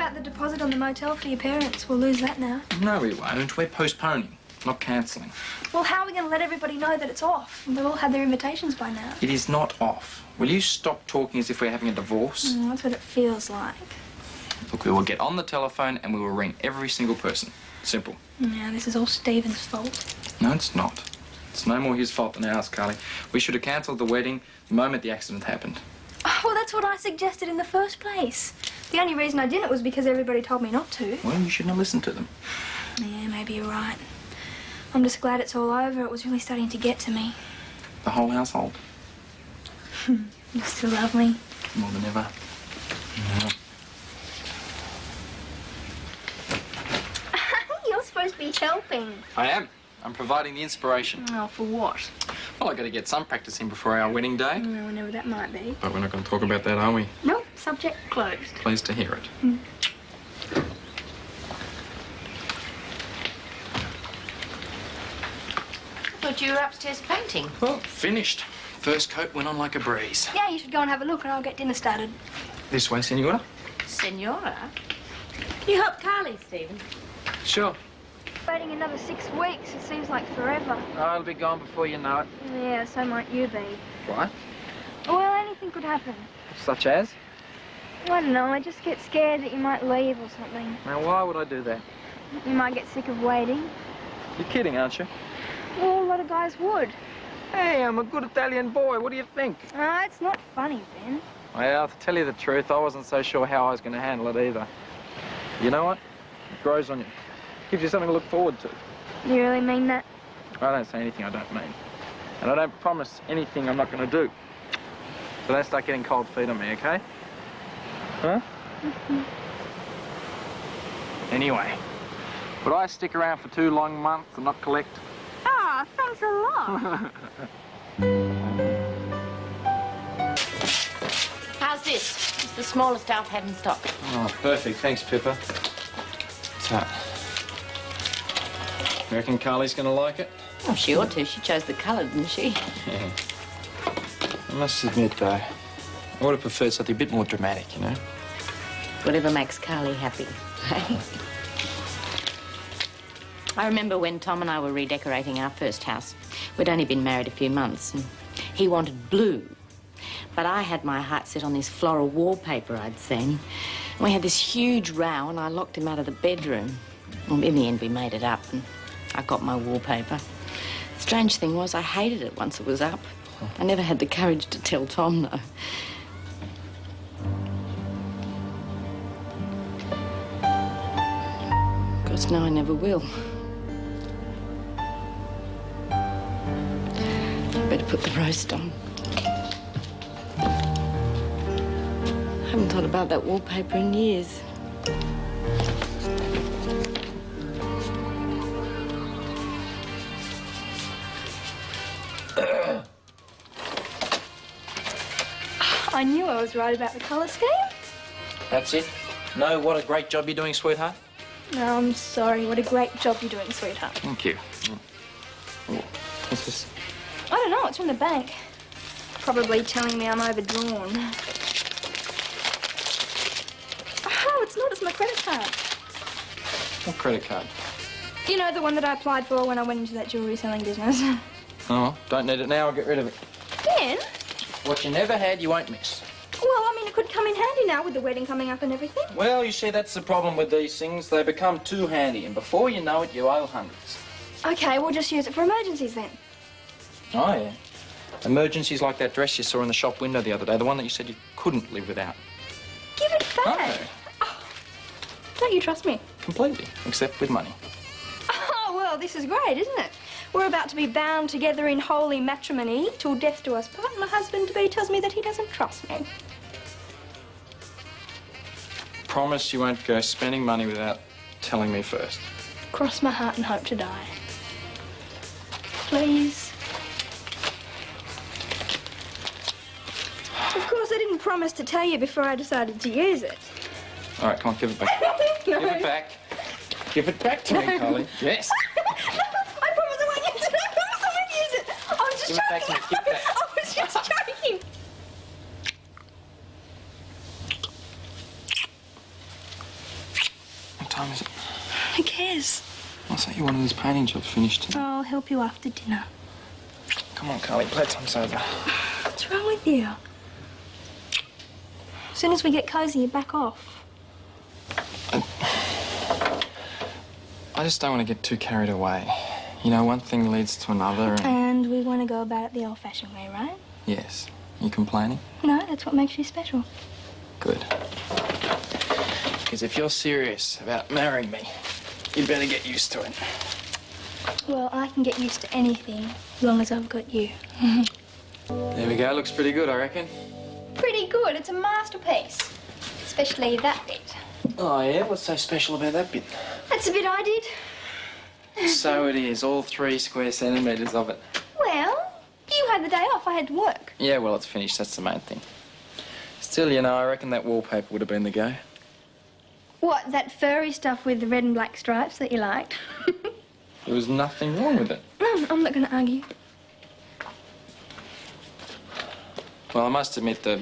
about the deposit on the motel for your parents? We'll lose that now. No, we won't. We're postponing, not cancelling. Well, how are we going to let everybody know that it's off? They've all had their invitations by now. It is not off. Will you stop talking as if we're having a divorce? That's what it feels like. Look, we will get on the telephone and we will ring every single person. Simple. Yeah, this is all Stephen's fault. No, it's not. It's no more his fault than ours, Carly. We should have cancelled the wedding the moment the accident happened. Oh, well, that's what I suggested in the first place. The only reason I didn't was because everybody told me not to. Well, you shouldn't have listened to them. Yeah, maybe you're right. I'm just glad it's all over. It was really starting to get to me. The whole household. You still love me? More than ever. Yeah. You're supposed to be helping. I am. I'm providing the inspiration. Oh, for what? Well, I've got to get some practice in before our wedding day. No, whenever that might be. But we're not going to talk about that, are we? Nope, subject closed. Pleased to hear it. I thought you were upstairs painting. Well, finished. First coat went on like a breeze. Yeah, you should go and have a look and I'll get dinner started. This way, Senora. Senora? Can you help Carly, Stephen? Sure. Waiting another 6 weeks, it seems like forever. Oh, it'll be gone before you know it. Yeah, so might you be. What? Well, anything could happen. Such as? I don't know, I just get scared that you might leave or something. Now, why would I do that? You might get sick of waiting. You're kidding, aren't you? Well, a lot of guys would. Hey, I'm a good Italian boy. What do you think? It's not funny, Ben. Well, to tell you the truth, I wasn't so sure how I was going to handle it either. You know what? It grows on you. Gives you something to look forward to. You really mean that? I don't say anything I don't mean. And I don't promise anything I'm not going to do. So don't start getting cold feet on me, okay? Huh? Anyway, would I stick around for 2 long months and not collect? Ah, thanks a lot. How's this? It's the smallest I've had in stock. Oh, perfect. Thanks, Pippa. So, you reckon Carly's going to like it? Oh, she ought to. She chose the colour, didn't she? Yeah. I must admit, though, I would have preferred something a bit more dramatic, you know? Whatever makes Carly happy. I remember when Tom and I were redecorating our first house. We'd only been married a few months, and he wanted blue. But I had my heart set on this floral wallpaper I'd seen. We had this huge row, and I locked him out of the bedroom. Well, in the end, we made it up, and I got my wallpaper. The strange thing was, I hated it once it was up. I never had the courage to tell Tom, though. Of course, now I never will. Better put the roast on. I haven't thought about that wallpaper in years. I knew I was right about the colour scheme. That's it? No, what a great job you're doing, sweetheart. No, I'm sorry. What a great job you're doing, sweetheart. Thank you. What's this? I don't know. It's from the bank. Probably telling me I'm overdrawn. Oh, it's not. It's my credit card. What credit card? You know, the one that I applied for when I went into that jewellery selling business. Oh, don't need it now. I'll get rid of it. Ben? What you never had, you won't miss. Well, I mean, it could come in handy now with the wedding coming up and everything. Well, you see, that's the problem with these things. They become too handy, and before you know it, you owe hundreds. Okay, we'll just use it for emergencies then. Oh, yeah. Emergencies like that dress you saw in the shop window the other day, the one that you said you couldn't live without. Give it back. Oh, don't you trust me? Completely, except with money. Oh, well, this is great, isn't it? We're about to be bound together in holy matrimony till death do us part. My husband-to-be tells me that he doesn't trust me. Promise you won't go spending money without telling me first. Cross my heart and hope to die. Please. Of course, I didn't promise to tell you before I decided to use it. All right, come on, give it back. No. Give it back. Give it back to me, Carly. Yes. I promise I won't use it. I promise I won't use it. I was just Give it back to me. joking. Give it back. I was just joking. time is it? Who cares? I thought you wanted this painting job finished. I'll help you after dinner. Come on, Carly, playtime's over. What's wrong with you? As soon as we get cosy, you back off. I just don't want to get too carried away. You know, one thing leads to another And we want to go about it the old-fashioned way, right? Yes. You complaining? No, that's what makes you special. Good. Because if you're serious about marrying me, you'd better get used to it. Well, I can get used to anything as long as I've got you. There we go. Looks pretty good, I reckon. Pretty good. It's a masterpiece. Especially that bit. Oh, yeah? What's so special about that bit? That's the bit I did. So it is. All 3 square centimetres of it. Well, you had the day off. I had to work. Yeah, well, it's finished. That's the main thing. Still, you know, I reckon that wallpaper would have been the go. What, that furry stuff with the red and black stripes that you liked? There was nothing wrong with it. I'm not going to argue. Well, I must admit the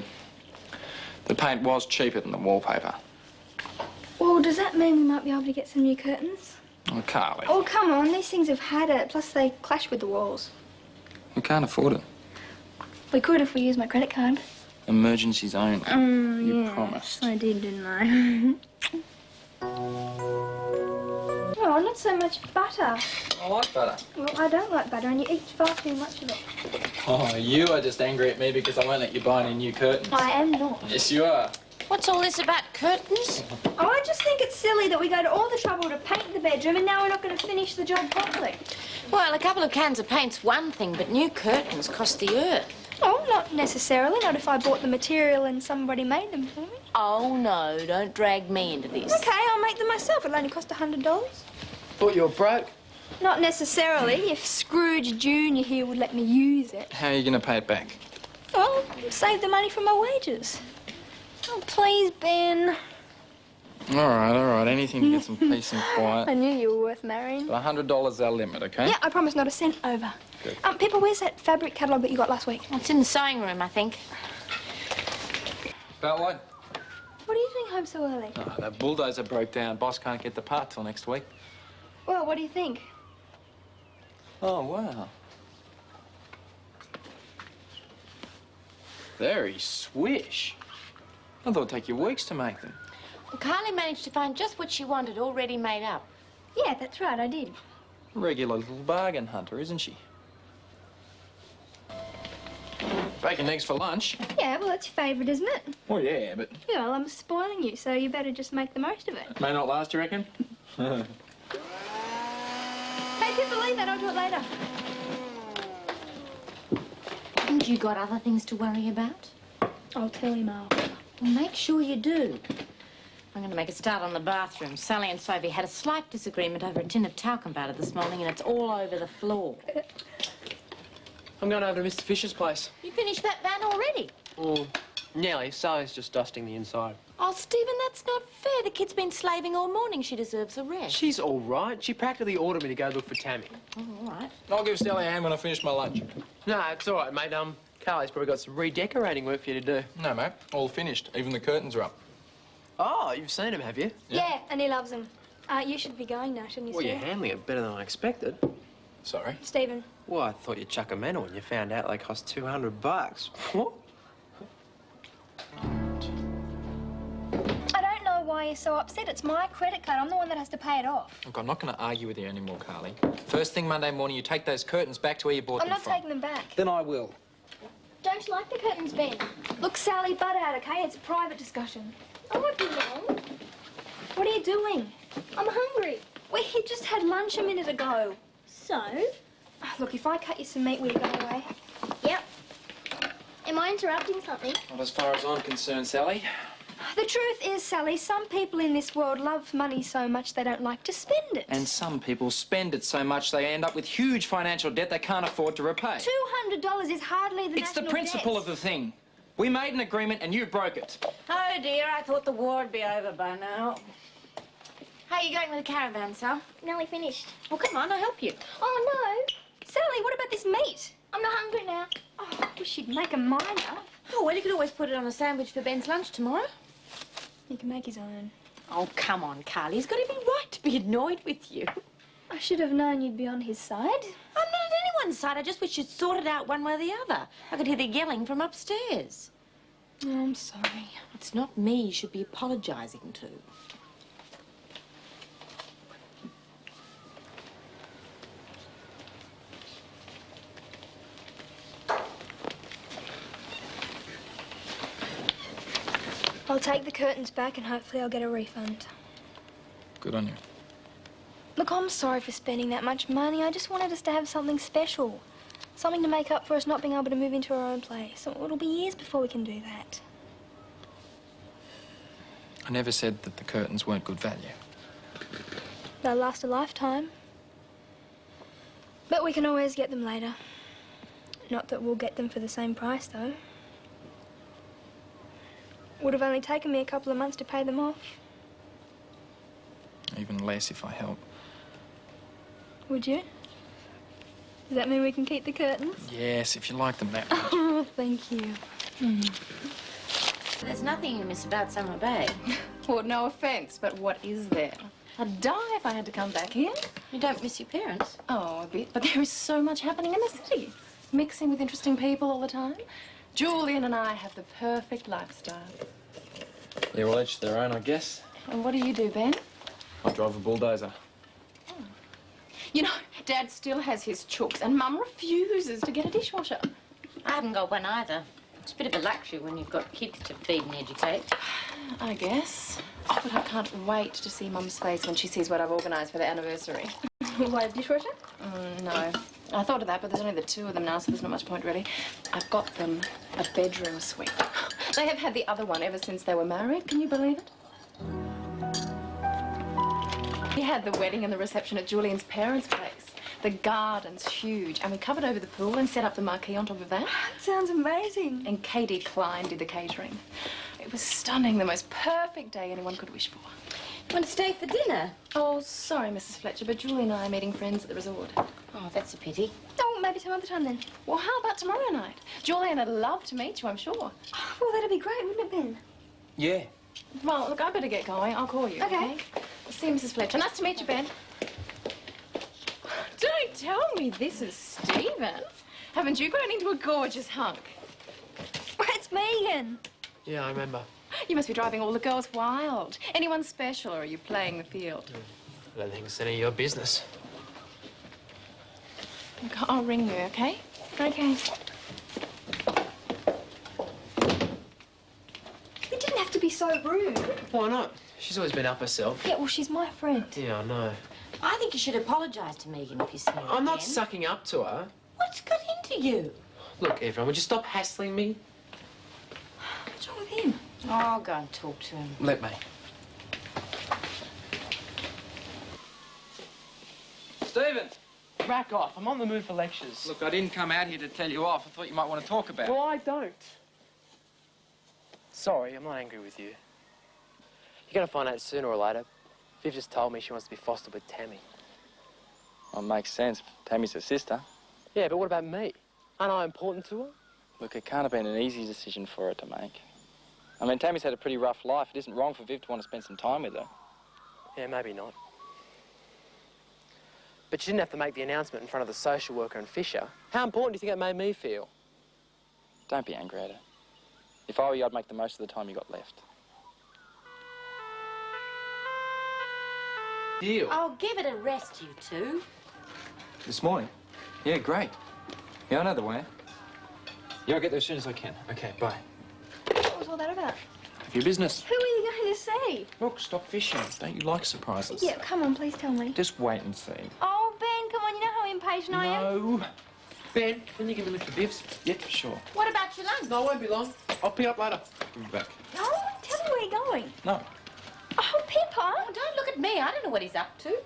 paint was cheaper than the wallpaper. Well, does that mean we might be able to get some new curtains? Oh, Carly. Oh, come on. These things have had it. Plus, they clash with the walls. We can't afford it. We could if we used my credit card. Emergencies only. You promised. I did, didn't I? Oh, not so much butter. I like butter. Well, I don't like butter, and you eat far too much of it. Oh, you are just angry at me because I won't let you buy any new curtains. I am not. Yes, you are. What's all this about curtains? Oh, I just think it's silly that we go to all the trouble to paint the bedroom and now we're not going to finish the job properly. Well, a couple of cans of paint's one thing, but new curtains cost the earth. Oh, not necessarily. Not if I bought the material and somebody made them for me. Oh, no, don't drag me into this. Okay, I'll make them myself. It'll only cost $100. Thought you were broke. Not necessarily. If Scrooge Jr. here would let me use it. How are you going to pay it back? Well, save the money from my wages. Oh, please, Ben. All right. Anything to get some peace and I quiet. knew you were worth marrying. But $100's our limit, okay? Yeah, I promise not a cent over. Good. Pippa, where's that fabric catalogue that you got last week? It's in the sewing room, I think. About what? What are you doing home so early? Oh, that bulldozer broke down. Boss can't get the part till next week. Well, what do you think? Oh, wow. Very swish. I thought it'd take you weeks to make them. Well, Carly managed to find just what she wanted already made up. Yeah, that's right, I did. Regular little bargain hunter, isn't she? Bacon and eggs for lunch? Yeah, well, that's your favourite, isn't it? Oh, yeah, but... Yeah, well, I'm spoiling you, so you better just make the most of it. May not last, you reckon? Hey, Pippa, leave that. I'll do it later. Haven't you got other things to worry about? I'll tell him after. Well, make sure you do. I'm going to make a start on the bathroom. Sally and Sophie had a slight disagreement over a tin of talcum powder this morning, and it's all over the floor. I'm going over to Mr. Fisher's place. You finished that van already? Well, nearly. Sally's just dusting the inside. Oh, Stephen, that's not fair. The kid's been slaving all morning. She deserves a rest. She's all right. She practically ordered me to go look for Tammy. Oh, all right. I'll give Sally a hand when I finish my lunch. No, it's all right, mate. Carly's probably got some redecorating work for you to do. No, mate. All finished. Even the curtains are up. Oh, you've seen him, have you? Yeah, and he loves them. You should be going now, shouldn't you, Well, you're Steve? handling it better than I expected. Sorry. Stephen. Well, I thought you'd chuck a medal when you found out they cost $200. What? I don't know why you're so upset. It's my credit card. I'm the one that has to pay it off. Look, I'm not going to argue with you anymore, Carly. First thing Monday morning, you take those curtains back to where you bought I'm them not from. taking them back. Then I will. Don't you like the curtains, Ben? Look, Sally, butt out, okay? It's a private discussion. I won't be long. What are you doing? I'm hungry. We just had lunch a minute ago. So? Look, if I cut you some meat, will you go away? Yep. Am I interrupting something? Not as far as I'm concerned, Sally. The truth is, Sally, some people in this world love money so much they don't like to spend it. And some people spend it so much they end up with huge financial debt they can't afford to repay. $200 is hardly the It's the national principle debt. of the thing. We made an agreement and you broke it. Oh, dear, I thought the war would be over by now. How are you going with the caravan, Sal? Nearly finished. Oh, come on, I'll help you. Oh, no. Sally, what about this meat? I'm not hungry now. Oh, I wish you'd make a mine up. Oh, well, you could always put it on a sandwich for Ben's lunch tomorrow. He can make his own. Oh, come on, Carly. He's got to be be annoyed with you. I should have known you'd be on his side. I'm not on anyone's side. I just wish you'd sort it out one way or the other. I could hear the yelling from upstairs. Oh, I'm sorry. It's not me you should be apologising to. I'll take the curtains back and hopefully I'll get a refund. Good on you. Look, I'm sorry for spending that much money. I just wanted us to have something special. Something to make up for us not being able to move into our own place. It'll be years before we can do that. I never said that the curtains weren't good value. They'll last a lifetime. But we can always get them later. Not that we'll get them for the same price, though. Would have only taken me a couple of months to pay them off. Even less if I help. Would you? Does that mean we can keep the curtains? Yes, if you like them that much. Oh, thank you. There's nothing you miss about Summer Bay. Well, no offence, but what is there? I'd die if I had to come back here. You don't miss your parents? Oh, a bit, but there is so much happening in the city. Mixing with interesting people all the time. Julian and I have the perfect lifestyle. Yeah, well, each their own, I guess. And what do you do, Ben? I drive a bulldozer. You know, Dad still has his chooks, and Mum refuses to get a dishwasher. I haven't got one either. It's a bit of a luxury when you've got kids to feed and educate. I guess. Oh, but I can't wait to see Mum's face when she sees what I've organised for the anniversary. Why, a dishwasher? No. I thought of that, but there's only the two of them now, so there's not much point, really. I've got them a bedroom suite. They have had the other one ever since they were married. Can you believe it? We had the wedding and the reception at Julian's parents' place. The garden's huge, and we covered over the pool and set up the marquee on top of that. Sounds amazing. And Katie Klein did the catering. It was stunning, the most perfect day anyone could wish for. Want to stay for dinner? Oh, sorry, Mrs. Fletcher, but Julie and I are meeting friends at the resort. Oh, that's a pity. Oh, maybe some other time then. Well, how about tomorrow night? Julian would love to meet you, I'm sure. Well, that'd be great, wouldn't it, Ben? Yeah. Well, look, I better get going. I'll call you, Okay. See you, Mrs. Fletcher. Nice to meet you, Ben. Don't tell me this is Stephen. Haven't you grown into a gorgeous hunk? It's Megan. Yeah, I remember. You must be driving all the girls wild. Anyone special, or are you playing the field? I don't think it's any of your business. Look, I'll ring you, okay? Okay. You didn't have to be so rude. Why not? She's always been up herself. Yeah, well, she's my friend. Yeah, I know. I think you should apologise to Megan if you see her I'm not again. sucking up to her. What's got into you? Look, everyone, would you stop hassling me? What's wrong with him? Oh, I'll go and talk to him. Let me. Stephen! Rack off. I'm on the mood for lectures. Look, I didn't come out here to tell you off. I thought you might want to talk about it. Well, I don't. Sorry, I'm not angry with you. You're going to find out sooner or later. Viv just told me she wants to be fostered with Tammy. Well, it makes sense. Tammy's her sister. Yeah, but what about me? Aren't I important to her? Look, it can't have been an easy decision for her to make. I mean, Tammy's had a pretty rough life. It isn't wrong for Viv to want to spend some time with her. Yeah, maybe not. But you didn't have to make the announcement in front of the social worker and Fisher. How important do you think it made me feel? Don't be angry at her. If I were you, I'd make the most of the time you got left. Deal. Oh, give it a rest, you two. This morning? Yeah, great. Yeah, I know the way. Yeah, I'll get there as soon as I can. Okay, bye. What was all that about? Your business. Who are you going to see? Look, stop fishing. Don't you like surprises? Yeah, come on, please tell me. Just wait and see. Oh, Ben, come on, you know how impatient I am. No. Ben, can you give me a lift of Viv's? Yep, sure. What about your lunch? No, it won't be long. I'll pick up later. Give me back. No, tell me where you're going. No. Oh, Pippa. Oh, don't look at me. I don't know what he's up to.